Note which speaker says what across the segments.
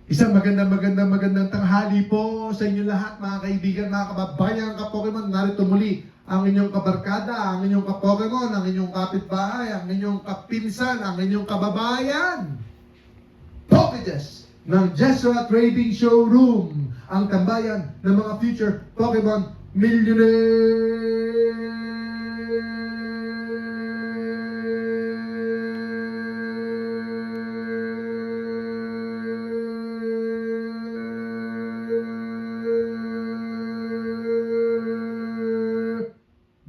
Speaker 1: Isang magandang tanghali po sa inyo lahat, mga kaibigan, mga kababayan, ka-Pokemon. Narito muli ang inyong kabarkada, ang inyong ka-Pokemon, ang inyong kapitbahay, ang inyong kapinsan, ang inyong kababayan. Pokedex ng Jesra Trading Showroom, ang tambayan ng mga future Pokemon Millionaire.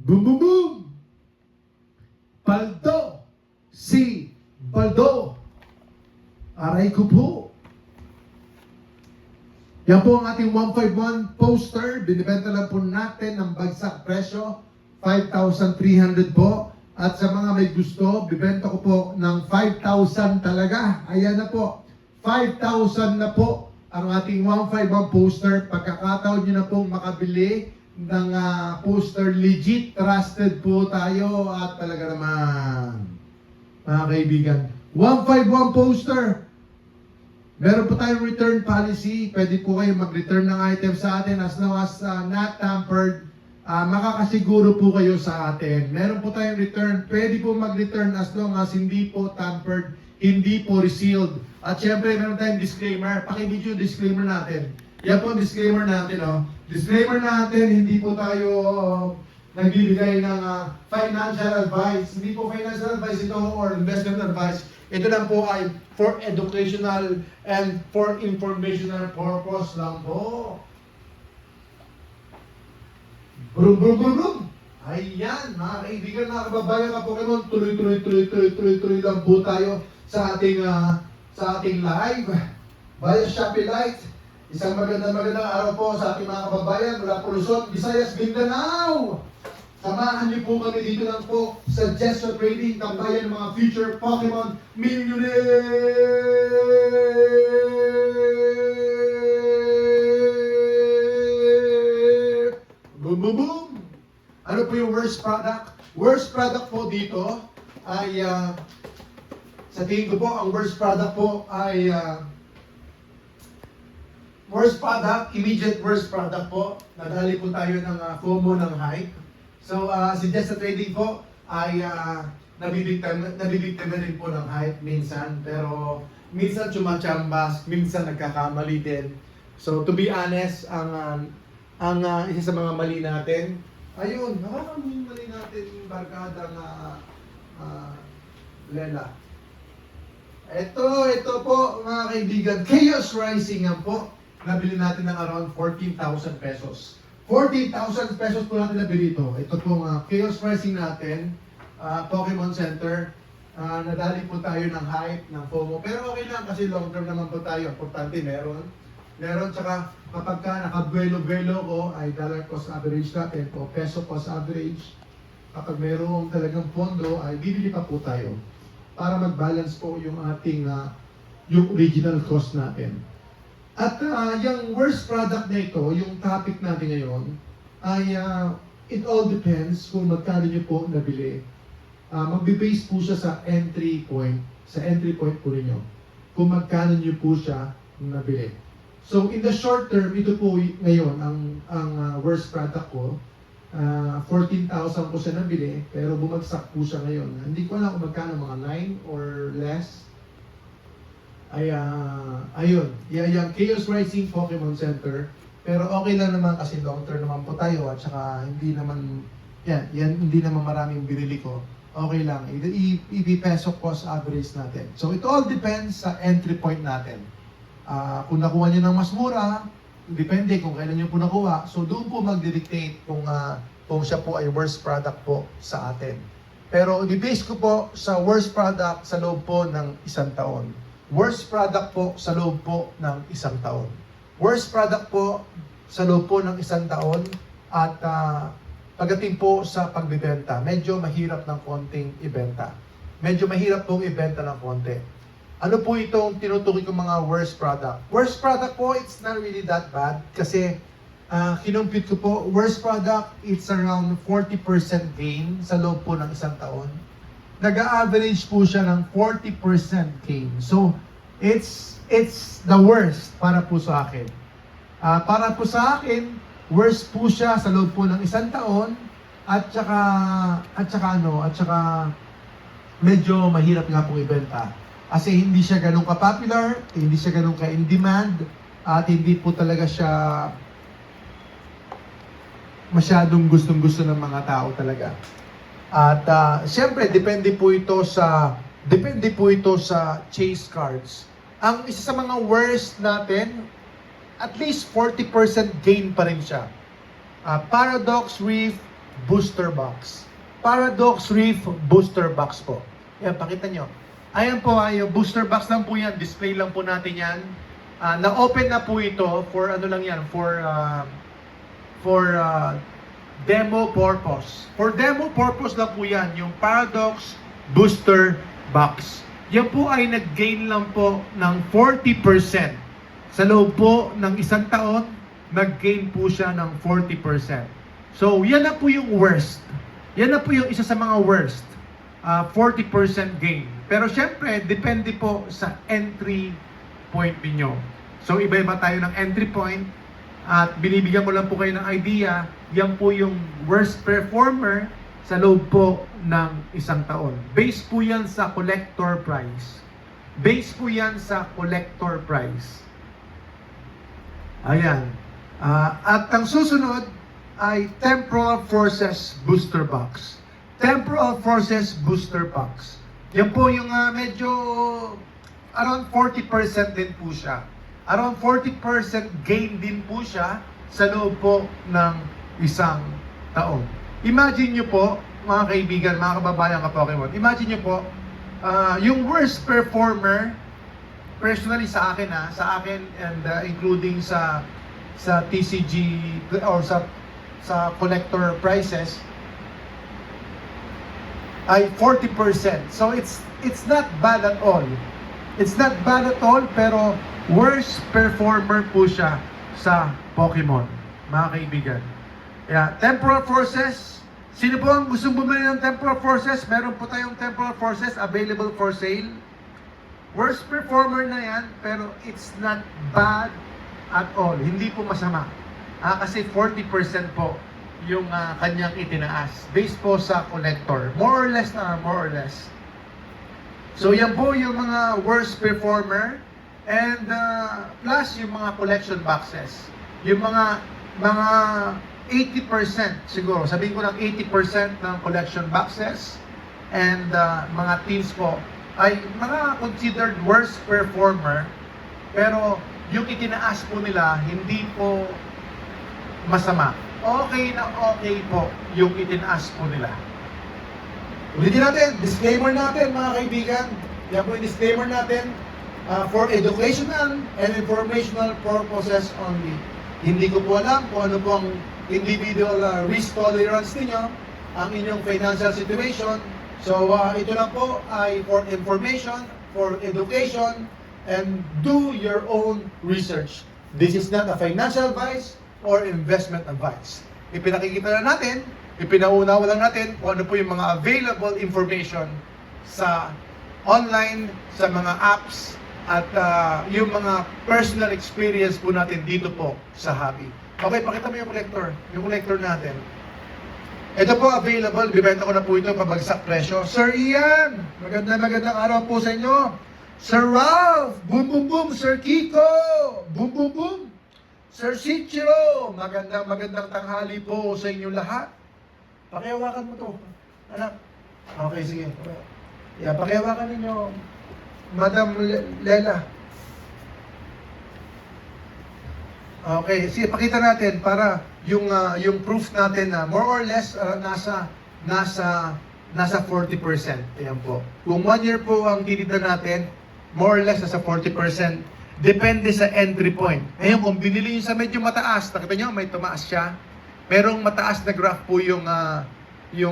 Speaker 1: Boom, boom, boom! Paldo! Si Baldo! Aray ko po! Yan po ang ating 151 poster. Binibenta lang po natin ng bagsak presyo. 5,300 po. At sa mga may gusto, bibenta ko po ng 5,000 talaga. Ayan na po. 5,000 na po ang ating 151 poster. Pagkakataon nyo na pong makabili ng poster. Legit, trusted po tayo. At talaga naman, mga kaibigan, 151 poster. Meron po tayong return policy. Pwede po kayo mag-return ng item sa atin as long as not tampered. Makakasiguro po kayo sa atin. Meron po tayong return. Pwede po mag-return as long as hindi po tampered, hindi po resealed. At syempre, meron tayong disclaimer. Pakibidyo yung disclaimer natin. Yan po ang disclaimer natin. Oh. Disclaimer natin, hindi po tayo nagbibigay ng financial advice. Hindi po financial advice ito or investment advice. Ito lang po ay for educational and for informational purpose lang po. Brum, brum, brum, brum. Ayan, mga kaibigan, mga kababayan, ka Pokemon, tuloy lang po tayo sa ating live via Shopee Lite. Isang magandang araw po sa ating mga kababayan mula po Luzon, Visayas, Mindanao. Samahan niyo po kami dito lang po sa Jesra Trading, tambayan ng mga future Pokemon Millionaire! Boom, boom, boom! Ano po yung worst product? Worst product po dito ay, sa tingin ko po, ang worst product po ay, worst product, immediate worst product po. Nadali po tayo ng FOMO ng hype. So, si Jesra Trading po ay nabibiktima rin po ng hype minsan. Pero minsan chumachambas, minsan nagkakamali din. So, to be honest, ang isa sa mga mali natin, ayun, yung mali natin yung barkadang Lela. Ito po mga kaibigan, Chaos Rising yan po. Nabili natin ng around 14,000 pesos. 14,000 pesos po natin nabili ito. Ito pong Chaos Rising natin, Pokemon Center. Nadali po tayo ng hype, ng FOMO. Pero okay lang kasi long term naman po tayo. Importante meron. Tsaka kapag ka nakabuelo-buelo ko ay dollar cost average natin o peso cost average. Kapag mayroong talagang pondo ay bibili pa po tayo para mag-balance po yung ating yung original cost natin. At yung worst product na ito, yung topic natin ngayon, ay it all depends kung magkano nyo po nabili. Magbe-base po siya sa entry point po ninyo. Kung magkano nyo po siya nabili. So in the short term, ito po ngayon, ang worst product ko, 14,000 po siya nabili, pero bumagsak po siya ngayon. Hindi ko alam kung magkano, mga 9 or less. Ayun, yung Chaos Rising Pokemon Center. Pero okay lang naman kasi long term naman po tayo at saka hindi naman hindi naman maraming binili ko. Okay lang, i-peso cost average natin. So it all depends sa entry point natin. Kung nakuha niyo ng mas mura, depende kung kailan niyo po nakuha. So doon po magdidictate kung siya po ay worst product po sa atin. Pero i-base ko po sa worst product sa loob po ng isang taon. Worst product po sa loob po ng isang taon. Worst product po sa loob po ng isang taon at pagdating po sa pagbibenta, medyo mahirap ng konting ibenta. Medyo mahirap pong ibenta ng konti. Ano po itong tinutukoy kong mga worst product? Worst product po, it's not really that bad kasi kinumpute ko po, worst product, it's around 40% gain sa loob po ng isang taon. Nag-a-average po siya ng 40% gain. So, it's the worst para po sa akin. Para po sa akin, worst po siya sa loob po ng isang taon at saka medyo mahirap nga pong ibenta. Kasi hindi siya ganun ka-popular, hindi siya ganun ka-in-demand, at hindi po talaga siya masyadong gustong-gusto ng mga tao talaga. At siyempre, depende po ito sa chase cards. Ang isa sa mga worst natin, at least 40% gain pa rin siya. Paradox Reef Booster Box. Paradox Reef Booster Box po. Yan, pakita nyo. Ayan po, yung booster box lang po yan. Display lang po natin yan. Na-open na po ito for ano lang yan, for demo purpose. For demo purpose lang po yan, yung Paradox Booster Box. Yan po ay nag-gain lang po ng 40%. Sa loob po ng isang taon, nag-gain po siya ng 40%. So, yan na po yung worst. Yan na po yung isa sa mga worst. 40% gain. Pero syempre, depende po sa entry point ninyo. So, iba-iba tayo ng entry point at binibigyan ko lang po kayo ng idea, yan po yung worst performer sa loob po ng isang taon. Base po yan sa collector price. Base po yan sa collector price. Ayan. At ang susunod ay Temporal Forces Booster Box. Temporal Forces Booster Box. Yan po yung medyo around 40% din po siya. Around 40% gain din po siya sa loob po ng isang taon. Imagine nyo po, mga kaibigan, mga kababayan ka Pokemon, imagine nyo po, yung worst performer, personally sa akin and including sa TCG or sa collector prices, ay 40%. So it's not bad at all. It's not bad at all, pero worst performer po siya sa Pokemon, mga kaibigan. Yeah, Temporal Forces. Sino po ang gustong bumili ng Temporal Forces? Meron po tayong Temporal Forces available for sale. Worst performer na yan, pero it's not bad at all. Hindi po masama. Kasi 40% po yung kanyang itinaas. Based po sa collector. More or less. So yan po yung mga worst performer. And plus yung mga collection boxes. Yung mga 80% siguro. Sabihin ko ng 80% ng collection boxes. And mga teams po ay mga considered worst performer. Pero yung itinaas po nila, hindi po masama. Okay na okay po yung itinaas po nila. Ulitin natin, disclaimer natin mga kaibigan. Yan po yung disclaimer natin. For educational and informational purposes only. Hindi ko po alam kung ano po ang individual risk tolerance ninyo, ang inyong financial situation. So ito lang po ay for information, for education, and do your own research. This is not a financial advice or investment advice. Ipinakikita lang natin, ipinaunawa lang natin kung ano po yung mga available information sa online, sa mga apps, at yung mga personal experience po natin dito po sa hobby. Okay, pakita mo yung collector natin. Ito po available, bibenta ko na po ito, pabagsak presyo. Sir Ian, magandang araw po sa inyo. Sir Ralph, boom boom boom. Sir Kiko, boom boom boom. Sir Sichiro, magandang tanghali po sa inyo lahat. Pakihawakan mo to, anak. Okay, sige. Yeah, pakihawakan ninyo, Madam Lela. Okay, sige, pakita natin para yung proof natin na more or less nasa 40%. Ayan po. Kung 1 year po ang titignan natin, more or less nasa 40%. Depende sa entry point. Ngayon, kung binili nyo sa medyo mataas, nakita nyo, may tumaas siya. Merong mataas na graph po yung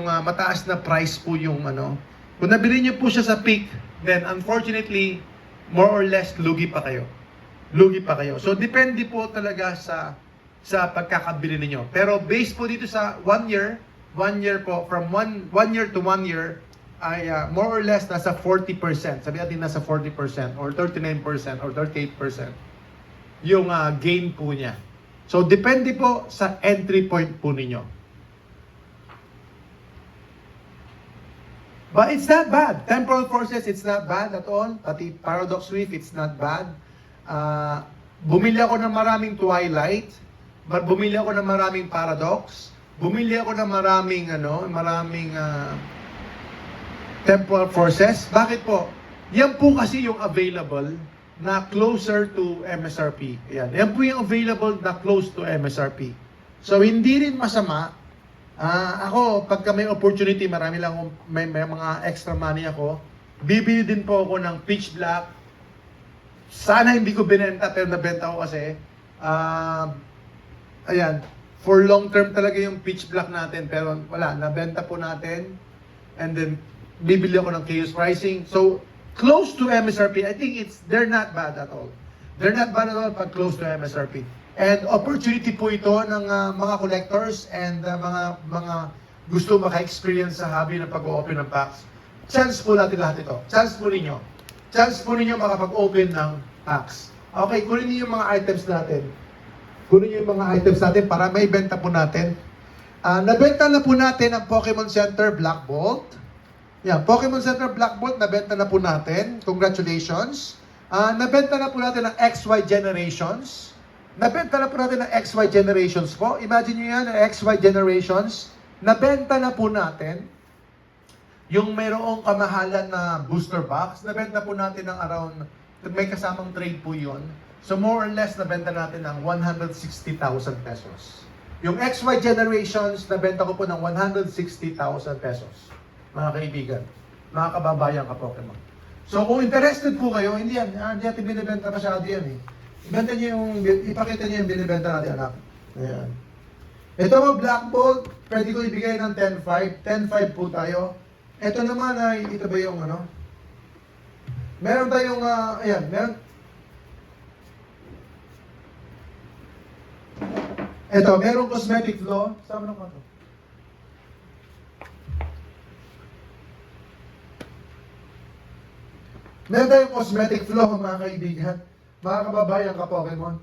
Speaker 1: mataas na price po yung ano. Kung nabili nyo po siya sa peak, then unfortunately, more or less, lugi pa kayo. Lugi pa kayo. So, depende po talaga sa pagkakabili ninyo. Pero based po dito sa 1 year, 1 year po, from 1 year to 1 year, ay more or less nasa 40%. Sabi natin nasa 40% or 39% or 38% yung gain po niya. So, depende po sa entry point po ninyo. But it's not bad. Temporal forces, it's not bad at all. Pati paradox sweep, it's not bad. Bumili ako ng maraming twilight. But bumili ako ng maraming paradox. Bumili ako ng maraming temporal forces. Bakit po? Yan po kasi yung available na closer to MSRP. Yan po yung available na close to MSRP. So, hindi rin masama. Ako, pagka may opportunity, marami lang may mga extra money ako, bibili din po ako ng pitch black. Sana hindi ko binenta, pero nabenta ko kasi. Ayan, for long term talaga yung pitch black natin, pero wala, nabenta po natin. And then, bibili ako ng chaos pricing. So, close to MSRP, I think they're not bad at all. They're not bad at all pag close to MSRP. And opportunity po ito ng mga collectors and mga gusto maka-experience sa hobby ng pag-open ng packs. Chance po natin lahat ito. Chance po ninyo. Chance po ninyo makapag-open ng packs. Okay, kunin niyo yung mga items natin. Kunin niyo yung mga items natin para may benta po natin. Nabenta na po natin ang Pokemon Center Black Bolt. Yan, Pokemon Center Black Bolt, nabenta na po natin. Congratulations. Nabenta na po natin ang XY Generations. Nabenta na po natin ang XY Generations po. Imagine nyo yan, ang XY Generations. Nabenta na po natin yung mayroong kamahalan na booster box. Nabenta po natin ng around, may kasamang trade po yun. So more or less, nabenta natin ng 160,000 pesos. Yung XY Generations, nabenta ko po ng 160,000 pesos. Mga kaibigan, mga kababayan ka Pokemon. So kung interested po kayo, hindi natin binibenta masyado yan eh. Ipakita niyo yung binibenta natin, anak. Ayan. Ito mo, Black Bolt, pwede ko ibigay ng 10.5. 10.5 po tayo. Ito naman ay, ito ba yung ano? Meron tayong, ayan, meron. Ito, merong cosmetic flow. Sama na ko ito. Meron tayong cosmetic flow, mga kaibigan. Mga kababayan ka Pokemon.